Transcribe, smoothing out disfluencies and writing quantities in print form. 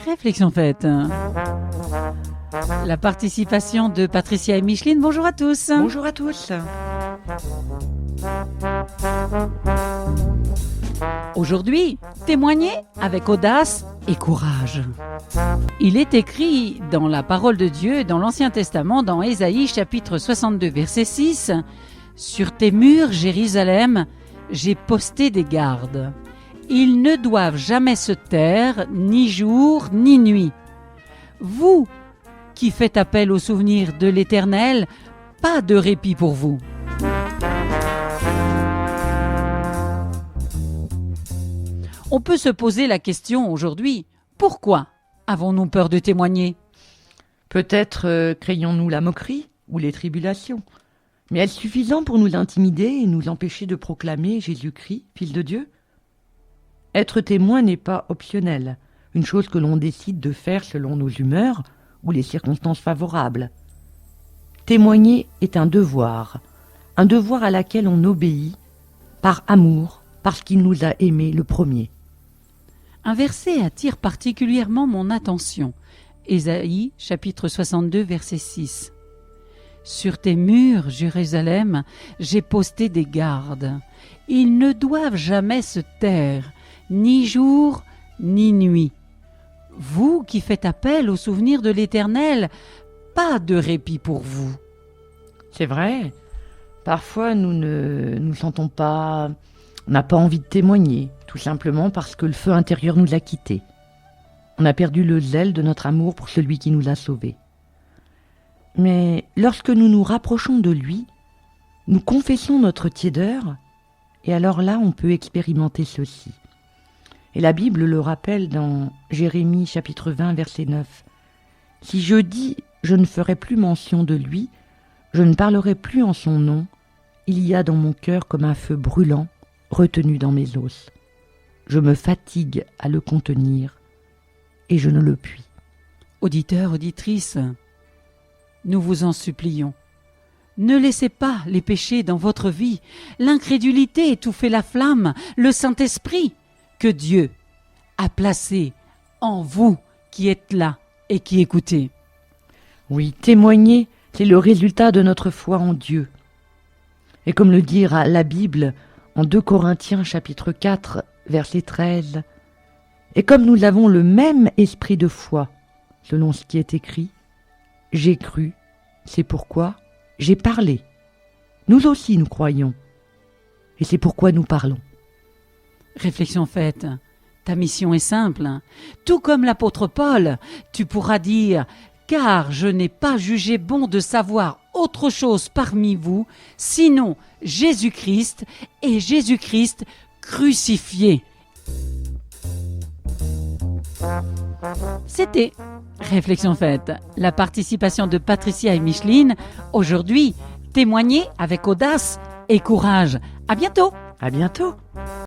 Réflexion faite. La participation de Patricia et Micheline. Bonjour à tous. Bonjour à tous. Aujourd'hui, témoignez avec audace et courage. Il est écrit dans la parole de Dieu, dans l'Ancien Testament, dans Ésaïe chapitre 62, verset 6, « Sur tes murs, Jérusalem, j'ai posté des gardes. Ils ne doivent jamais se taire, ni jour, ni nuit. Vous qui faites appel au souvenir de l'Éternel, pas de répit pour vous. » On peut se poser la question aujourd'hui, pourquoi avons-nous peur de témoigner ? Peut-être craignons-nous la moquerie ou les tribulations. Mais est-ce suffisant pour nous intimider et nous empêcher de proclamer Jésus-Christ, Fils de Dieu ? Être témoin n'est pas optionnel, une chose que l'on décide de faire selon nos humeurs ou les circonstances favorables. Témoigner est un devoir à laquelle on obéit par amour, parce qu'il nous a aimés le premier. Un verset attire particulièrement mon attention. Ésaïe, chapitre 62, verset 6. « Sur tes murs, Jérusalem, j'ai posté des gardes. Ils ne doivent jamais se taire, ni jour, ni nuit. Vous qui faites appel au souvenir de l'Éternel, pas de répit pour vous. » C'est vrai, parfois nous ne nous sentons pas, on n'a pas envie de témoigner, tout simplement parce que le feu intérieur nous a quittés. On a perdu le zèle de notre amour pour celui qui nous a sauvés. Mais lorsque nous nous rapprochons de lui, nous confessons notre tiédeur, et alors là on peut expérimenter ceci. Et la Bible le rappelle dans Jérémie chapitre 20 verset 9. « Si je dis je ne ferai plus mention de lui, je ne parlerai plus en son nom, il y a dans mon cœur comme un feu brûlant retenu dans mes os. Je me fatigue à le contenir et je ne le puis. » Auditeurs, auditrices, nous vous en supplions. Ne laissez pas les péchés dans votre vie, l'incrédulité étouffer la flamme, le Saint-Esprit que Dieu a placé en vous qui êtes là et qui écoutez. Oui, témoigner, c'est le résultat de notre foi en Dieu. Et comme le dit la Bible en 2 Corinthiens chapitre 4 verset 13, « Et comme nous avons le même esprit de foi, selon ce qui est écrit, j'ai cru, c'est pourquoi j'ai parlé. Nous aussi nous croyons, et c'est pourquoi nous parlons. » Réflexion faite. Ta mission est simple. Tout comme l'apôtre Paul, tu pourras dire « Car je n'ai pas jugé bon de savoir autre chose parmi vous, sinon Jésus-Christ et Jésus-Christ crucifié. » C'était Réflexion faite. La participation de Patricia et Micheline. Aujourd'hui, témoignez avec audace et courage. À bientôt. À bientôt.